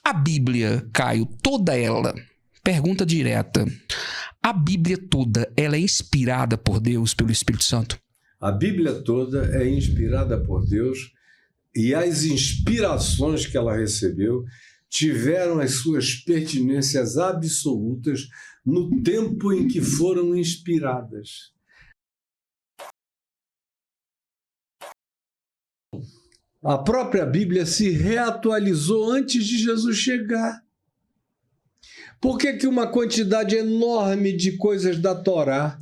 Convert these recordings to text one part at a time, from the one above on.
A Bíblia, Caio, toda ela, pergunta direta, a Bíblia toda, ela é inspirada por Deus, pelo Espírito Santo? A Bíblia toda é inspirada por Deus e as inspirações que ela recebeu tiveram as suas pertinências absolutas no tempo em que foram inspiradas. A própria Bíblia se reatualizou antes de Jesus chegar. Por que uma quantidade enorme de coisas da Torá,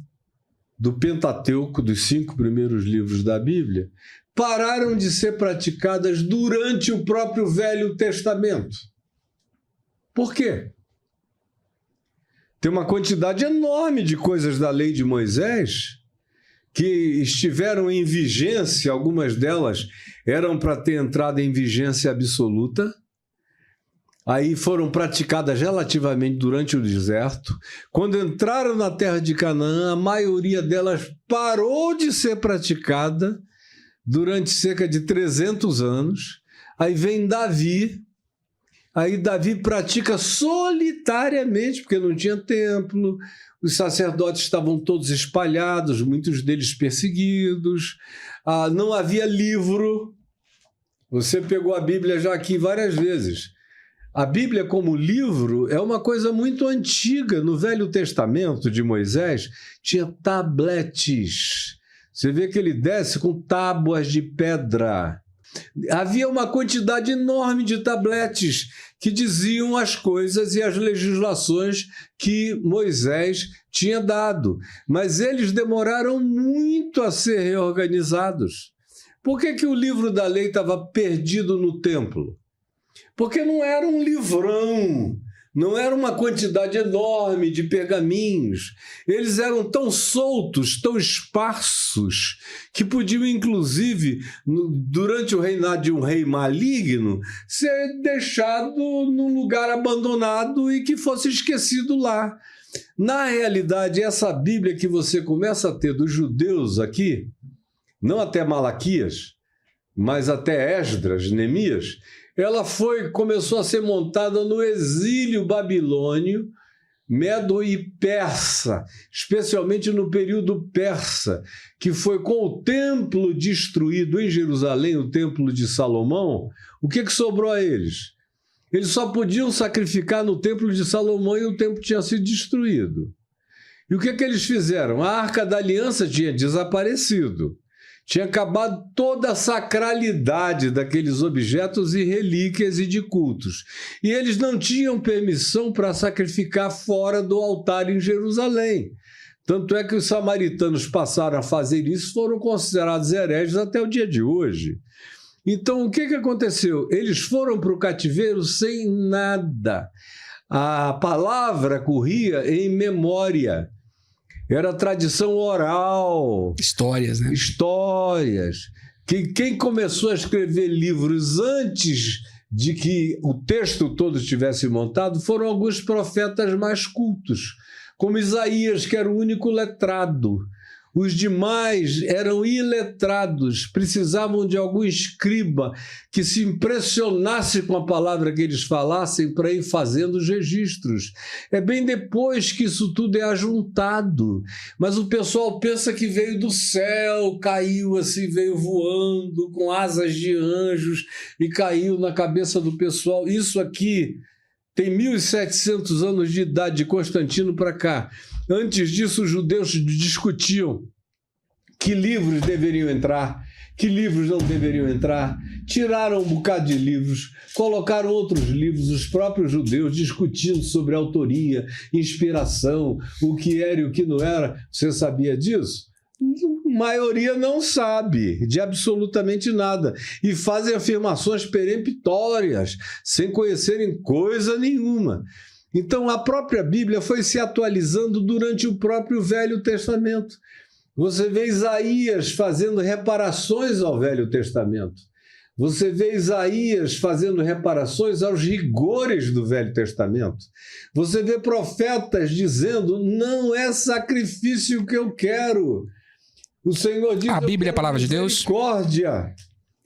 do Pentateuco, dos 5 primeiros livros da Bíblia, pararam de ser praticadas durante o próprio Velho Testamento? Por quê? Tem uma quantidade enorme de coisas da lei de Moisés que estiveram em vigência, algumas delas eram para ter entrado em vigência absoluta, aí foram praticadas relativamente durante o deserto. Quando entraram na terra de Canaã, a maioria delas parou de ser praticada durante cerca de 300 anos. Aí vem Davi, aí Davi pratica solitariamente, porque não tinha templo, os sacerdotes estavam todos espalhados, muitos deles perseguidos, não havia livro. Você pegou a Bíblia já aqui várias vezes. A Bíblia como livro é uma coisa muito antiga. No Velho Testamento de Moisés tinha tabletes. Você vê que ele desce com tábuas de pedra. Havia uma quantidade enorme de tabletes que diziam as coisas e as legislações que Moisés tinha dado. Mas eles demoraram muito a ser reorganizados. Por que o livro da lei estava perdido no templo? Porque não era um livrão, não era uma quantidade enorme de pergaminhos. Eles eram tão soltos, tão esparsos, que podiam, inclusive, durante o reinado de um rei maligno, ser deixado num lugar abandonado e que fosse esquecido lá. Na realidade, essa Bíblia que você começa a ter dos judeus aqui, não até Malaquias, mas até Esdras, Neemias, ela começou a ser montada no exílio babilônio, medo e persa, especialmente no período persa, que foi com o templo destruído em Jerusalém, o templo de Salomão. O que sobrou a eles? Eles só podiam sacrificar no templo de Salomão e o templo tinha sido destruído. E o que eles fizeram? A Arca da Aliança tinha desaparecido. Tinha acabado toda a sacralidade daqueles objetos e relíquias e de cultos. E eles não tinham permissão para sacrificar fora do altar em Jerusalém. Tanto é que os samaritanos passaram a fazer isso, foram considerados hereges até o dia de hoje. Então, o que aconteceu? Eles foram para o cativeiro sem nada. A palavra corria em memória. Era tradição oral. Histórias, né? Histórias. Quem começou a escrever livros antes de que o texto todo estivesse montado foram alguns profetas mais cultos, como Isaías, que era o único letrado. Os demais eram iletrados, precisavam de algum escriba que se impressionasse com a palavra que eles falassem para ir fazendo os registros. É bem depois que isso tudo é ajuntado. Mas o pessoal pensa que veio do céu, caiu assim, veio voando com asas de anjos e caiu na cabeça do pessoal. Isso aqui tem 1.700 anos de idade, de Constantino para cá. Antes disso, os judeus discutiam que livros deveriam entrar, que livros não deveriam entrar. Tiraram um bocado de livros, colocaram outros livros, os próprios judeus discutindo sobre autoria, inspiração, o que era e o que não era. Você sabia disso? A maioria não sabe de absolutamente nada e fazem afirmações peremptórias, sem conhecerem coisa nenhuma. Então, a própria Bíblia foi se atualizando durante o próprio Velho Testamento. Você vê Isaías fazendo reparações ao Velho Testamento. Você vê Isaías fazendo reparações aos rigores do Velho Testamento. Você vê profetas dizendo, não é sacrifício que eu quero. O Senhor diz, a Bíblia é a palavra de Deus? Misericórdia.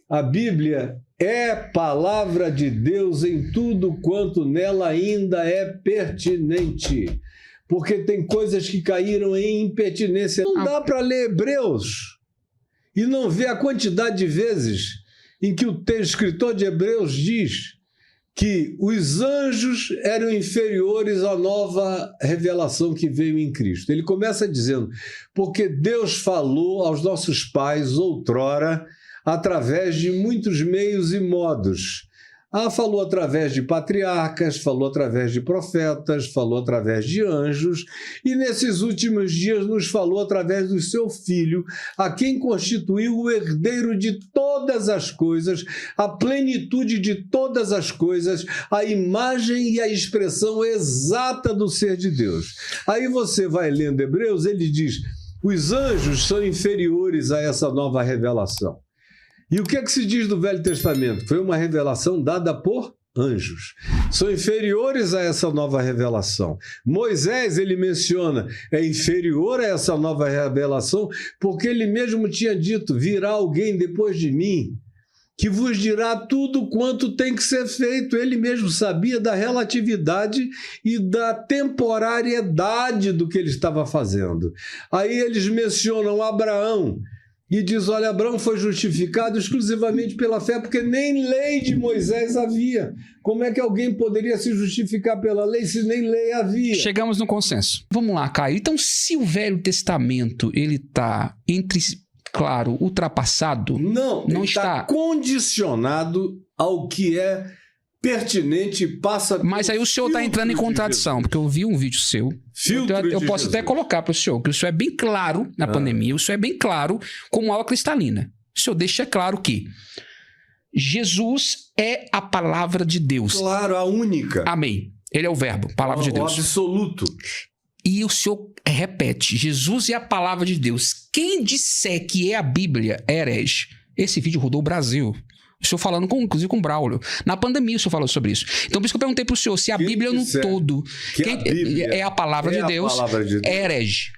A Bíblia é palavra de Deus em tudo quanto nela ainda é pertinente. Porque tem coisas que caíram em impertinência. Não dá para ler Hebreus e não ver a quantidade de vezes em que o escritor de Hebreus diz que os anjos eram inferiores à nova revelação que veio em Cristo. Ele começa dizendo, porque Deus falou aos nossos pais outrora através de muitos meios e modos. Falou através de patriarcas, falou através de profetas, falou através de anjos, e nesses últimos dias nos falou através do seu Filho, a quem constituiu o herdeiro de todas as coisas, a plenitude de todas as coisas, a imagem e a expressão exata do ser de Deus. Aí você vai lendo Hebreus, ele diz, os anjos são inferiores a essa nova revelação. E o que é que se diz do Velho Testamento? Foi uma revelação dada por anjos. São inferiores a essa nova revelação. Moisés, ele menciona, é inferior a essa nova revelação, porque ele mesmo tinha dito, virá alguém depois de mim, que vos dirá tudo quanto tem que ser feito. Ele mesmo sabia da relatividade e da temporariedade do que ele estava fazendo. Aí eles mencionam Abraão, e diz, olha, Abraão foi justificado exclusivamente pela fé, porque nem lei de Moisés havia. Como é que alguém poderia se justificar pela lei se nem lei havia? Chegamos no consenso. Vamos lá, Caio. Então, se o Velho Testamento ele está claro, ultrapassado, não está condicionado ao que é pertinente, passa. Mas aí o senhor está entrando em contradição, porque eu vi um vídeo seu. Eu posso até colocar para o senhor, que o senhor é bem claro na pandemia, o senhor é bem claro como água cristalina. O senhor deixa claro que Jesus é a palavra de Deus. Claro, a única. Amém. Ele é o verbo, palavra de Deus. O absoluto. E o senhor repete, Jesus é a palavra de Deus. Quem disser que é a Bíblia é herege. Esse vídeo rodou o Brasil. O senhor falando, inclusive, com o Braulio. Na pandemia o senhor falou sobre isso. Então, por isso que eu perguntei para o senhor se a Bíblia no todo é a palavra de Deus, é herege.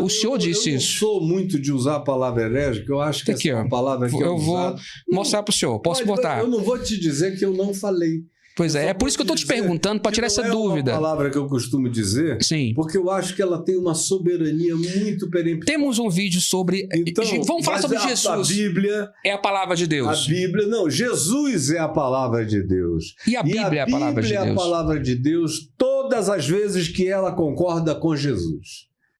O senhor disse isso. Eu não sou muito de usar a palavra herege, porque eu acho que essa é uma palavra que eu vou mostrar para o senhor. Posso botar? Eu não vou te dizer que eu não falei. Pois é por isso que eu estou te perguntando, para tirar essa dúvida. É uma palavra que eu costumo dizer, sim, porque eu acho que ela tem uma soberania muito peremptória. Temos um vídeo sobre... Então, vamos falar sobre Jesus. A Bíblia é a palavra de Deus. A Bíblia, não, Jesus é a palavra de Deus. E a Bíblia é a palavra de Deus. A Bíblia é a palavra de Deus todas as vezes que ela concorda com Jesus.